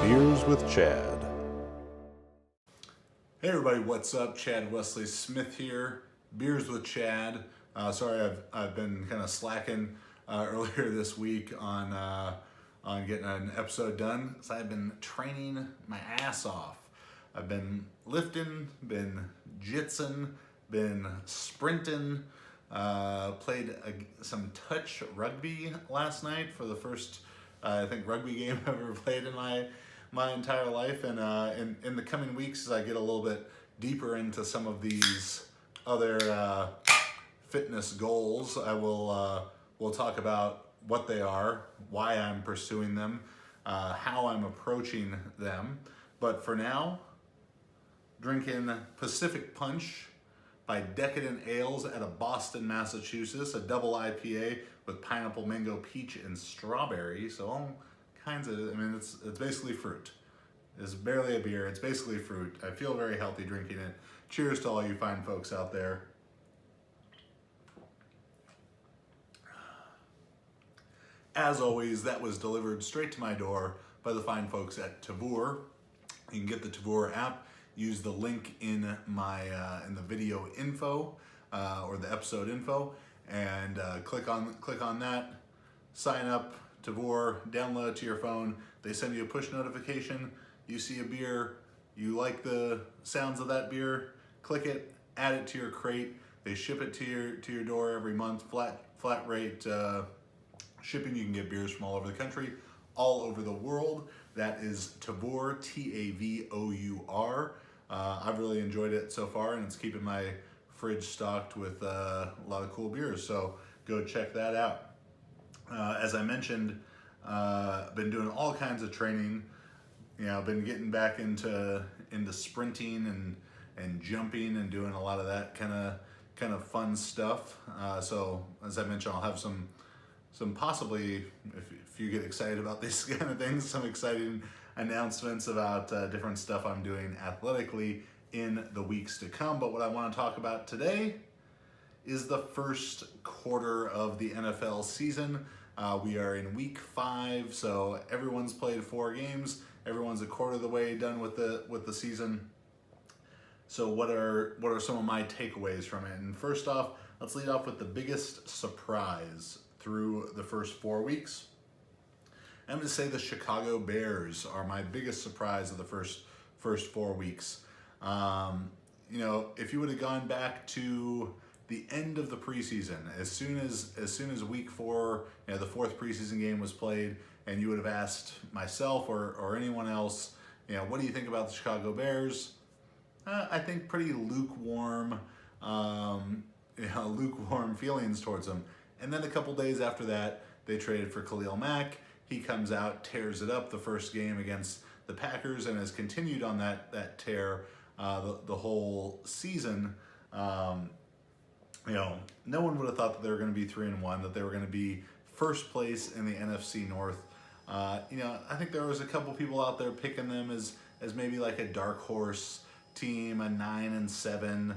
Beers with Chad. Hey everybody, what's up? Chad Wesley Smith here. Beers with Chad. Sorry, I've been kind of slacking earlier this week on getting an episode done. So I've been training my ass off. I've been lifting, been jitsing, been sprinting. Played some touch rugby last night for the first, I think, rugby game I've ever played in my entire life. And in the coming weeks, as I get a little bit deeper into some of these other fitness goals, I will we'll talk about what they are, why I'm pursuing them, how I'm approaching them. But for now, drinking Pacific Punch by Decadent Ales out of Boston, Massachusetts, a double IPA with pineapple, mango, peach, and strawberry. So all kinds of, it's basically fruit. It's barely a beer, it's basically fruit. I feel very healthy drinking it. Cheers to all you fine folks out there. As always, that was delivered straight to my door by the fine folks at Tavour. You can get the Tavour app. Use the link in my in the video info or the episode info, and click on that. Sign up, Tavour, download it to your phone. They send you a push notification. You see a beer, you like the sounds of that beer, click it, add it to your crate. They ship it to your door every month, flat rate shipping. You can get beers from all over the country, all over the world. That is Tavour, Tavour. I've really enjoyed it so far, and it's keeping my fridge stocked with a lot of cool beers, so go check that out. As I mentioned, I've been doing all kinds of training. I've been getting back into sprinting and jumping and doing a lot of that kind of fun stuff. So as I mentioned, I'll have some possibly, if you get excited about these kind of things, some exciting announcements about different stuff I'm doing athletically in the weeks to come. But what I want to talk about today is the first quarter of the NFL season. We are in week 5, so everyone's played 4 games. Everyone's a quarter of the way done with the season. So what are some of my takeaways from it? And first off, let's lead off with the biggest surprise through the first 4 weeks. I'm going to say the Chicago Bears are my biggest surprise of the first 4 weeks. If you would have gone back to the end of the preseason, as soon as week 4, the 4th preseason game was played, and you would have asked myself or anyone else, what do you think about the Chicago Bears? I think pretty lukewarm, lukewarm feelings towards them. And then a couple days after that, they traded for Khalil Mack. He comes out, tears it up the first game against the Packers, and has continued on that tear the whole season. No one would have thought that they were going to be 3-1, that they were going to be first place in the NFC North. I think there was a couple people out there picking them as maybe like a dark horse team, a 9-7,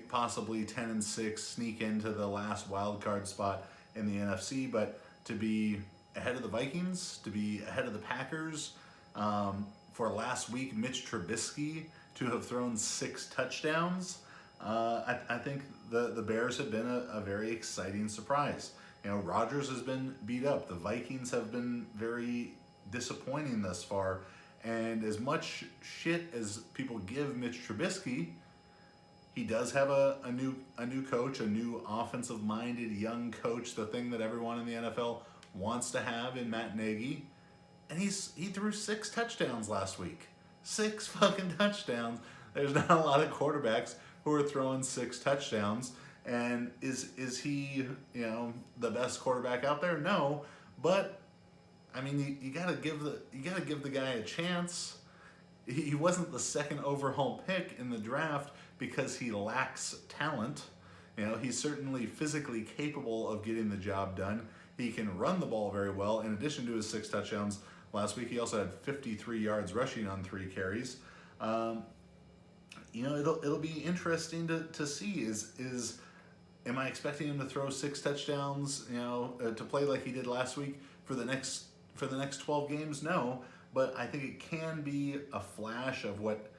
possibly 10-6, sneak into the last wild card spot in the NFC. But to be ahead of the Vikings, to be ahead of the Packers, for last week, Mitch Trubisky to have thrown 6 touchdowns, I think the Bears have been a very exciting surprise. Rodgers has been beat up. The Vikings have been very disappointing thus far. And as much shit as people give Mitch Trubisky, he does have a new coach, a new offensive-minded young coach, the thing that everyone in the NFL wants to have in Matt Nagy. And he threw 6 touchdowns last week. 6 fucking touchdowns. There's not a lot of quarterbacks who are throwing 6 touchdowns. And is he, the best quarterback out there? No, but you gotta give the guy a chance. He wasn't the second overall pick in the draft because he lacks talent. He's certainly physically capable of getting the job done. He can run the ball very well. In addition to his 6 touchdowns last week, he also had 53 yards rushing on 3 carries. It'll be interesting to see am I expecting him to throw 6 touchdowns, to play like he did last week for the next 12 games? No, but I think it can be a flash of what,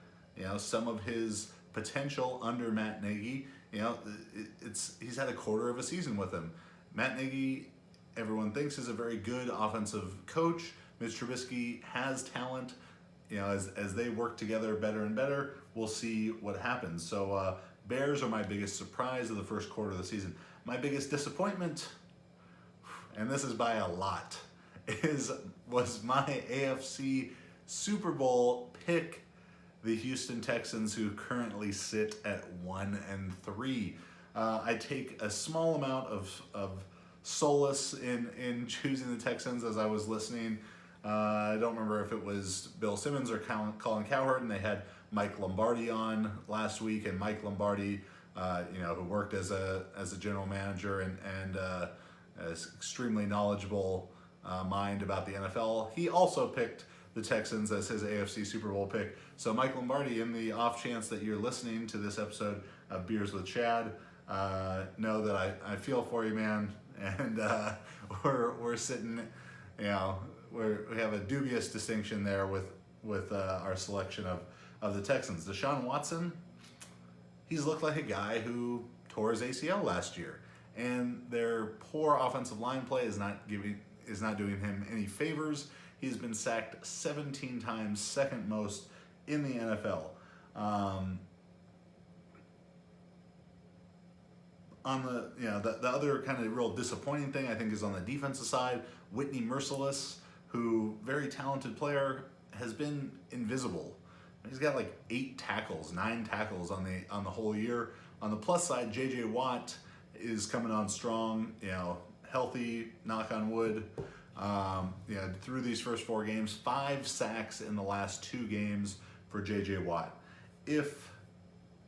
some of his potential under Matt Nagy. He's had a quarter of a season with him. Matt Nagy, everyone thinks, is a very good offensive coach. Mitch Trubisky has talent. As they work together better and better, we'll see what happens. So Bears are my biggest surprise of the first quarter of the season. My biggest disappointment, and this is by a lot, was my AFC Super Bowl pick, the Houston Texans, who currently sit at 1-3. I take a small amount of solace in choosing the Texans as I was listening. I don't remember if it was Bill Simmons or Colin Cowherd, and they had Mike Lombardi on last week, and Mike Lombardi, who worked as a general manager and is extremely knowledgeable mind about the NFL. He also picked the Texans as his AFC Super Bowl pick. So Mike Lombardi, in the off chance that you're listening to this episode of Beers with Chad, know that I feel for you, man. And we're sitting, we have a dubious distinction there with our selection of the Texans. Deshaun Watson, he's looked like a guy who tore his ACL last year, and their poor offensive line play is not doing him any favors. He's been sacked 17 times, second most in the NFL. On the other kind of real disappointing thing, I think, is on the defensive side. Whitney Merciless, who, very talented player, has been invisible. He's got like 9 tackles on the whole year. On the plus side, J.J. Watt is coming on strong, healthy, knock on wood. Through these first 4 games, 5 sacks in the last 2 games for J.J. Watt. If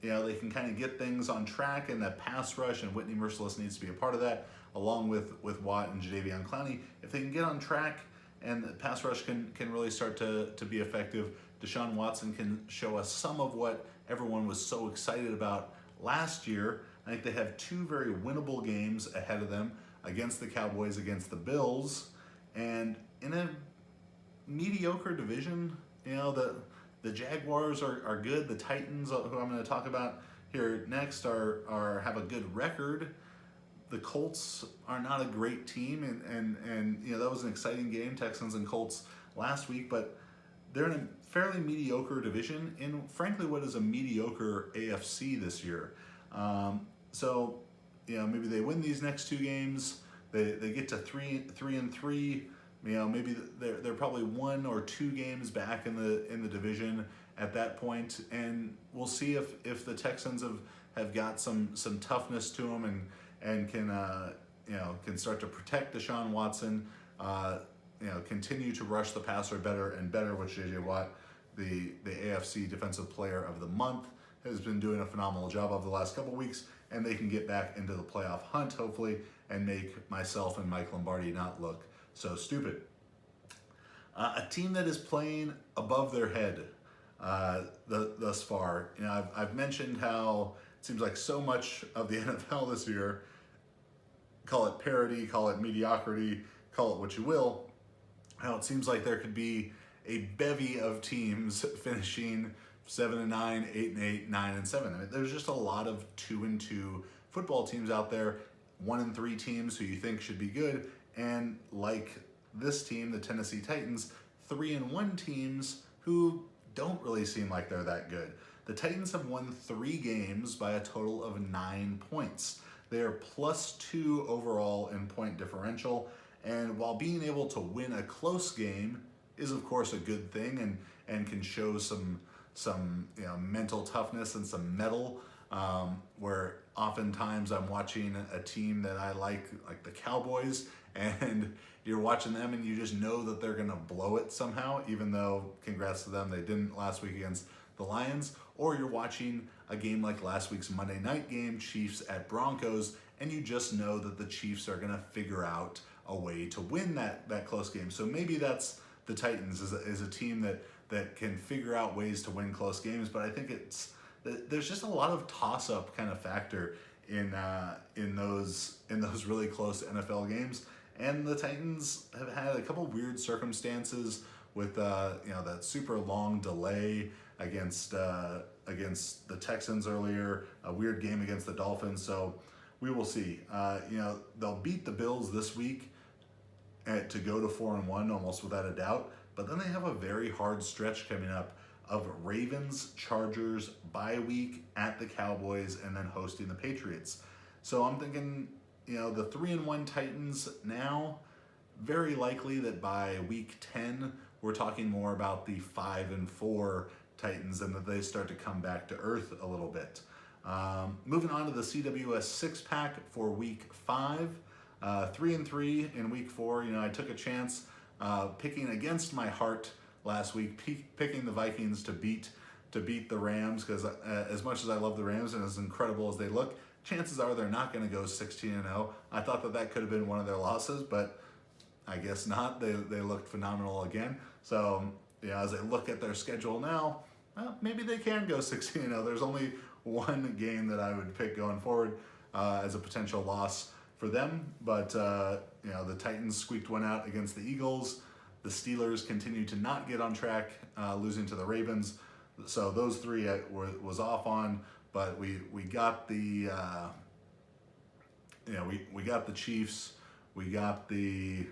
they can kind of get things on track in that pass rush, and Whitney Merciless needs to be a part of that, along with Watt and Jadeveon Clowney. If they can get on track and the pass rush can really start to be effective, Deshaun Watson can show us some of what everyone was so excited about last year. I think they have 2 very winnable games ahead of them, against the Cowboys, against the Bills, and in a mediocre division. The Jaguars are good. The Titans, who I'm going to talk about here next, have a good record. The Colts are not a great team, and that was an exciting game, Texans and Colts last week, but they're in a fairly mediocre division in, frankly, what is a mediocre AFC this year. So maybe they win these next 2 games. They get to 3-3. Maybe they're probably 1 or 2 games back in the division at that point, and we'll see if the Texans have got some toughness to them and can start to protect Deshaun Watson. Continue to rush the passer better and better, which J.J. Watt, the AFC Defensive Player of the Month, has been doing a phenomenal job of the last couple weeks, and they can get back into the playoff hunt, hopefully, and make myself and Mike Lombardi not look so stupid. A team that is playing above their head thus far. I've mentioned how it seems like so much of the NFL this year, call it parody, call it mediocrity, call it what you will, how it seems like there could be a bevy of teams finishing 7-9, 8-8, 9-7. I mean, there's just a lot of 2-2 football teams out there, 1-3 teams who you think should be good, and like this team, the Tennessee Titans, 3-1 teams who don't really seem like they're that good. The Titans have won 3 games by a total of 9 points. They are +2 overall in point differential, and while being able to win a close game is of course a good thing and can show some mental toughness and some mettle, where oftentimes I'm watching a team that I like the Cowboys, and you're watching them and you just know that they're going to blow it somehow, even though, congrats to them, they didn't last week against the Lions. Or you're watching a game like last week's Monday night game, Chiefs at Broncos, and you just know that the Chiefs are going to figure out a way to win that close game. So maybe that's the Titans, is a team that can figure out ways to win close games, but I think there's just a lot of toss-up kind of factor in those really close NFL games. And the Titans have had a couple weird circumstances with that super long delay against the Texans earlier, a weird game against the Dolphins. So we will see. They'll beat the Bills this week to go to 4-1 almost without a doubt. But then they have a very hard stretch coming up of Ravens, Chargers, bye week at the Cowboys, and then hosting the Patriots. So I'm thinking, the 3-1 Titans now, very likely that by week 10, we're talking more about the 5-4 Titans and that they start to come back to earth a little bit. Moving on to the CWS 6-pack for week 5. 3-3 in week 4. I took a chance picking against my heart last week, picking the Vikings to beat the Rams, because as much as I love the Rams and as incredible as they look, chances are they're not going to go 16-0. I thought that could have been one of their losses, but I guess not. They looked phenomenal again. So as I look at their schedule now, maybe they can go 16-0. There's only one game that I would pick going forward as a potential loss for them, but the Titans squeaked one out against the Eagles. The Steelers continue to not get on track, losing to the Ravens. So those three I was off on, but we got the we got the Chiefs, we got the,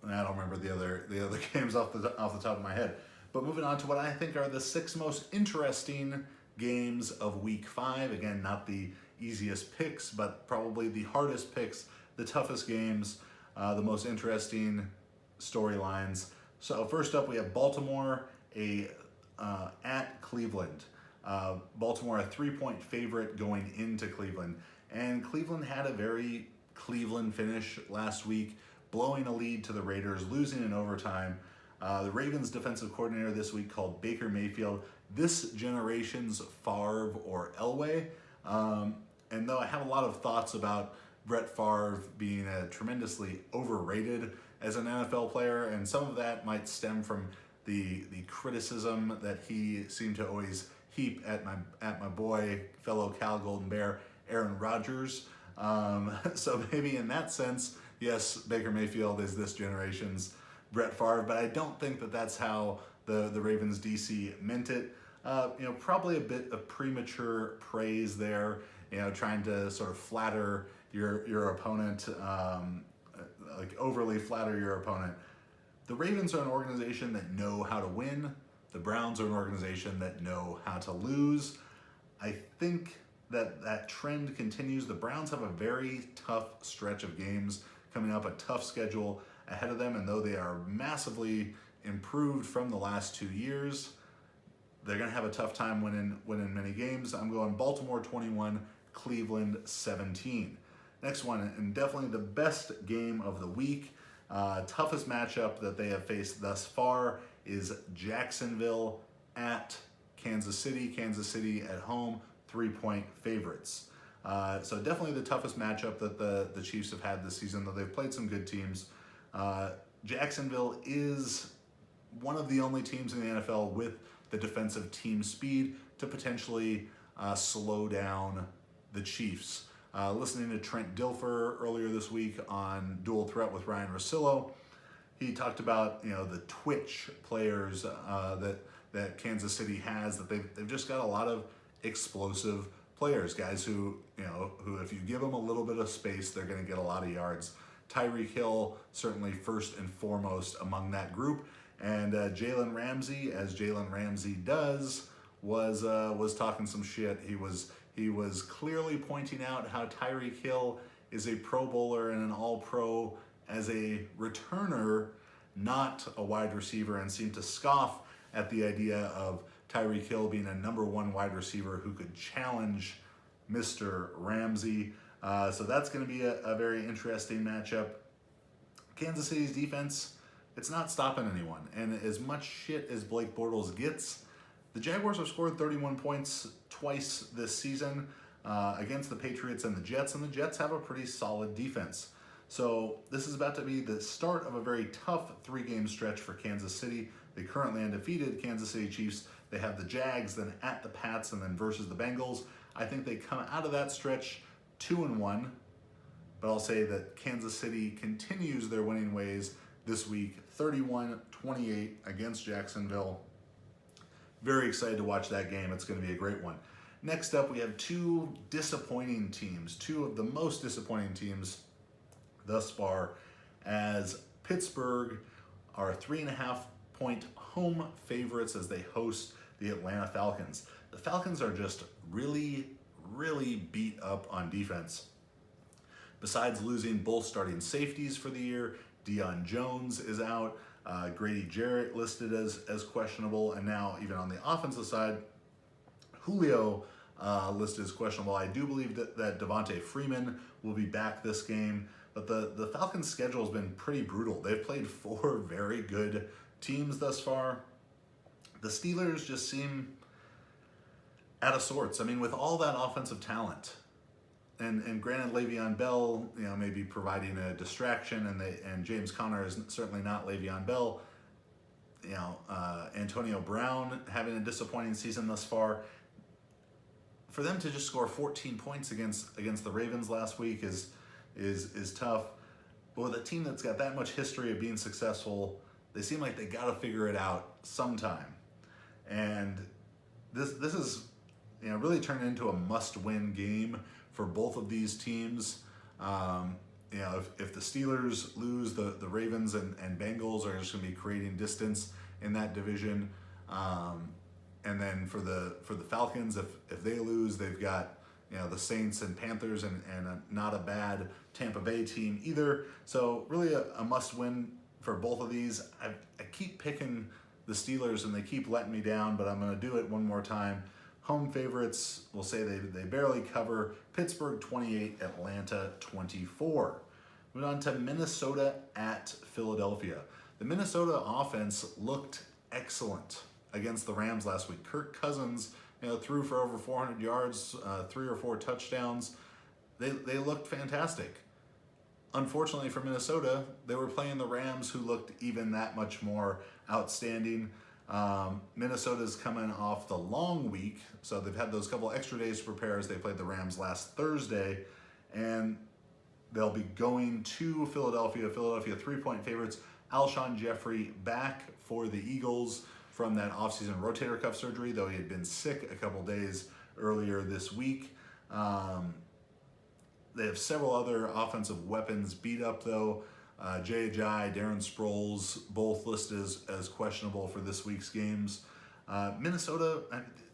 I don't remember the other games off the top of my head. But moving on to what I think are the 6 most interesting games of week 5. Again, not the easiest picks, but probably the hardest picks, the toughest games, the most interesting storylines. So first up, we have Baltimore at Cleveland. Baltimore a 3-point favorite going into Cleveland, and Cleveland had a very Cleveland finish last week, blowing a lead to the Raiders, losing in overtime. The Ravens defensive coordinator this week called Baker Mayfield this generation's Favre or Elway. And though I have a lot of thoughts about Brett Favre being tremendously overrated as an NFL player, and some of that might stem from the criticism that he seemed to always heap at my boy, fellow Cal Golden Bear, Aaron Rodgers. So maybe in that sense, yes, Baker Mayfield is this generation's Brett Favre, but I don't think that that's how the Ravens DC meant it. Probably a bit of premature praise there, trying to sort of flatter your opponent, like overly flatter your opponent. The Ravens are an organization that know how to win. The Browns are an organization that know how to lose. I think that trend continues. The Browns have a very tough stretch of games coming up, a tough schedule ahead of them, and though they are massively improved from the last 2 years, they're going to have a tough time winning many games. I'm going Baltimore 21, Cleveland 17. Next one, and definitely the best game of the week, toughest matchup that they have faced thus far is Jacksonville at Kansas City. Kansas City at home, 3-point favorites. So definitely the toughest matchup that the Chiefs have had this season, though they've played some good teams. Jacksonville is one of the only teams in the NFL with the defensive team speed to potentially slow down the Chiefs. Listening to Trent Dilfer earlier this week on Dual Threat with Ryan Russillo, he talked about the twitch players that Kansas City has, that they've just got a lot of explosive players, guys who if you give them a little bit of space, they're going to get a lot of yards. Tyreek Hill certainly first and foremost among that group, and Jalen Ramsey, as Jalen Ramsey does, was talking some shit. He was clearly pointing out how Tyreek Hill is a Pro Bowler and an All-Pro as a returner, not a wide receiver, and seemed to scoff at the idea of Tyreek Hill being a number 1 wide receiver who could challenge Mr. Ramsey. So that's going to be a very interesting matchup. Kansas City's defense, it's not stopping anyone. And as much shit as Blake Bortles gets, the Jaguars have scored 31 points twice this season against the Patriots and the Jets have a pretty solid defense. So this is about to be the start of a very tough 3-game stretch for Kansas City. They currently undefeated Kansas City Chiefs. They have the Jags, then at the Pats, and then versus the Bengals. I think they come out of that stretch 2-1, but I'll say that Kansas City continues their winning ways this week, 31-28 against Jacksonville. Very excited to watch that game. It's going to be a great one. Next up, we have two disappointing teams, two of the most disappointing teams thus far, as Pittsburgh are 3.5-point home favorites as they host the Atlanta Falcons. The Falcons are just really, really beat up on defense. Besides losing both starting safeties for the year, Deion Jones is out, Grady Jarrett listed as questionable, and now even on the offensive side, Julio listed as questionable. I do believe that Devontae Freeman will be back this game, but the Falcons' schedule has been pretty brutal. They've played 4 very good teams thus far. The Steelers just seem out of sorts. I mean, with all that offensive talent, and granted, Le'Veon Bell, may be providing a distraction, and James Conner is certainly not Le'Veon Bell. Antonio Brown having a disappointing season thus far. For them to just score 14 points against the Ravens last week is tough. But with a team that's got that much history of being successful, they seem like they got to figure it out sometime. And this is really turned into a must-win game for both of these teams. If the Steelers lose, the Ravens and Bengals are just going to be creating distance in that division. And then for the Falcons, if they lose, they've got the Saints and Panthers and not a bad Tampa Bay team either. So really a must-win for both of these. I keep picking the Steelers and they keep letting me down, but I'm going to do it one more time. Home favorites, we'll say they barely cover. Pittsburgh 28, Atlanta 24. Moving on to Minnesota at Philadelphia. The Minnesota offense looked excellent against the Rams last week. Kirk Cousins, threw for over 400 yards, 3 or 4 touchdowns. They looked fantastic. Unfortunately for Minnesota, they were playing the Rams, who looked even that much more outstanding. Minnesota's coming off the long week, so they've had those couple extra days to prepare as they played the Rams last Thursday, and they'll be going to Philadelphia. Philadelphia 3-point favorites. Alshon Jeffery back for the Eagles from that offseason rotator cuff surgery, though he had been sick a couple days earlier this week. They have several other offensive weapons beat up, though. Jay Ajayi, Darren Sproles, both listed as questionable for this week's games. Minnesota,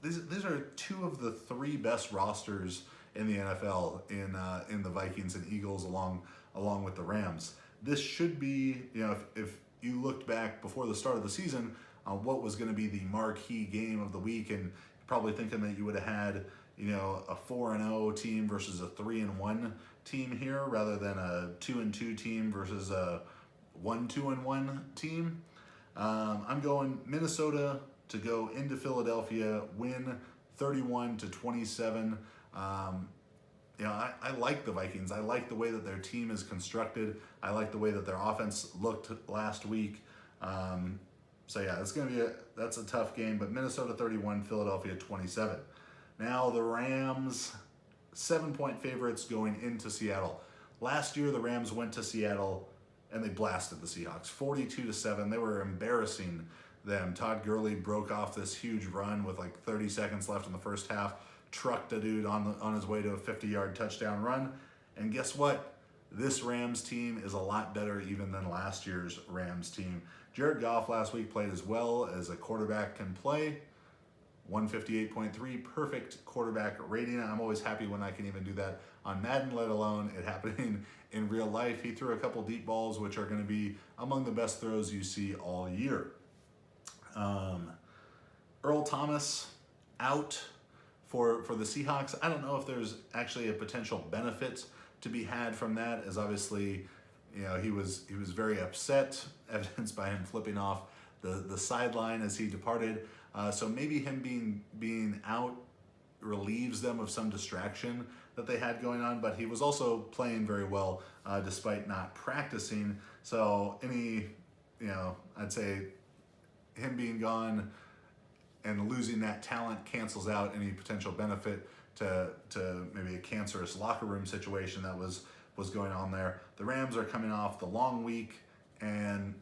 these are 2 of the 3 best rosters in the NFL in the Vikings and Eagles along with the Rams. This should be, if you looked back before the start of the season on what was going to be the marquee game of the week, and probably thinking that you would have had a 4-0 team versus a 3-1 team here, rather than a 2-2 team versus a 1-2-1 team. I'm going Minnesota to go into Philadelphia, win 31-27. I like the Vikings. I like the way that their team is constructed. I like the way that their offense looked last week. That's a tough game, but Minnesota 31, Philadelphia 27. Now the Rams, 7-point favorites going into Seattle. Last year, the Rams went to Seattle and they blasted the Seahawks 42-7. They were embarrassing them. Todd Gurley broke off this huge run with like 30 seconds left in the first half, trucked a dude on his way to a 50-yard touchdown run. And guess what? This Rams team is a lot better even than last year's Rams team. Jared Goff last week played as well as a quarterback can play. 158.3, perfect quarterback rating. I'm always happy when I can even do that on Madden, let alone it happening in real life. He threw a couple deep balls, which are going to be among the best throws you see all year. Earl Thomas out for the Seahawks. I don't know if there's actually a potential benefit to be had from that, as obviously, he was very upset, evidenced by him flipping off the sideline as he departed. So maybe him being out relieves them of some distraction that they had going on, but he was also playing very well despite not practicing. So I'd say him being gone and losing that talent cancels out any potential benefit to maybe a cancerous locker room situation that was going on there. The Rams are coming off the long week, and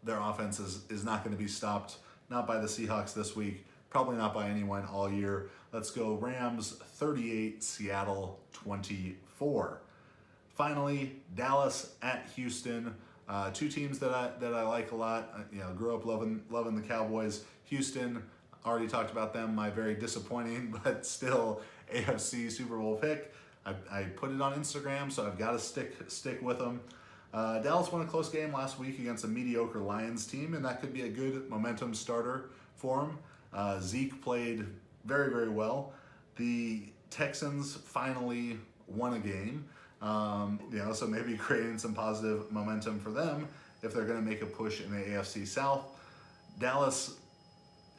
their offense is not going to be stopped, not by the Seahawks this week, probably not by anyone all year. Let's go Rams 38, Seattle 24. Finally, Dallas at Houston. Two teams that I like a lot. Grew up loving the Cowboys. Houston, already talked about them. My very disappointing but still AFC Super Bowl pick. I put it on Instagram, so I've got to stick with them. Dallas won a close game last week against a mediocre Lions team, and that could be a good momentum starter for them. Zeke played very, very well. The Texans finally won a game, so maybe creating some positive momentum for them if they're going to make a push in the AFC South. Dallas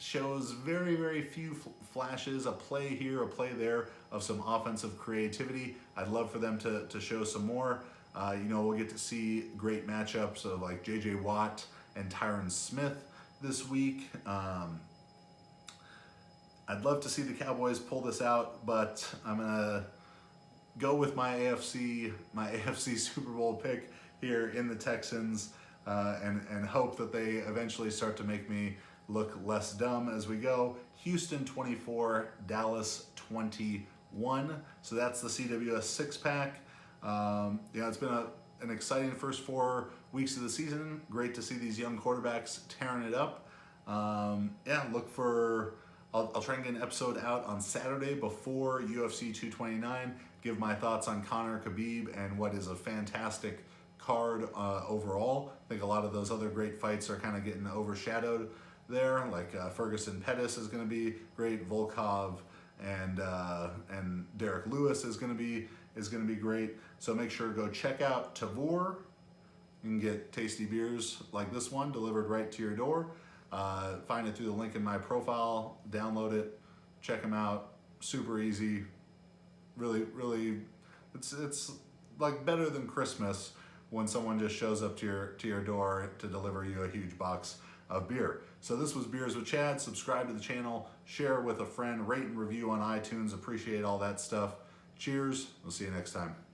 shows very, very few flashes, a play here, a play there of some offensive creativity. I'd love for them to show some more. We'll get to see great matchups of like J.J. Watt and Tyron Smith this week. I'd love to see the Cowboys pull this out, but I'm going to go with my AFC Super Bowl pick here in the Texans and hope that they eventually start to make me look less dumb as we go. Houston 24, Dallas 21. So that's the CWS six-pack. It's been an exciting first 4 weeks of the season. Great to see these young quarterbacks tearing it up. Look for... I'll try and get an episode out on Saturday before UFC 229. Give my thoughts on Conor Khabib and what is a fantastic card overall. I think a lot of those other great fights are kind of getting overshadowed there. Like Ferguson Pettis is going to be great. Volkov and Derek Lewis is going to be great. So make sure to go check out Tavor. You can get tasty beers like this one delivered right to your door. Find it through the link in my profile, download it, check them out. Super easy. Really, really, it's like better than Christmas when someone just shows up to your door to deliver you a huge box of beer. So this was Beers with Chad. Subscribe to the channel, share with a friend, rate and review on iTunes. Appreciate all that stuff. Cheers. We'll see you next time.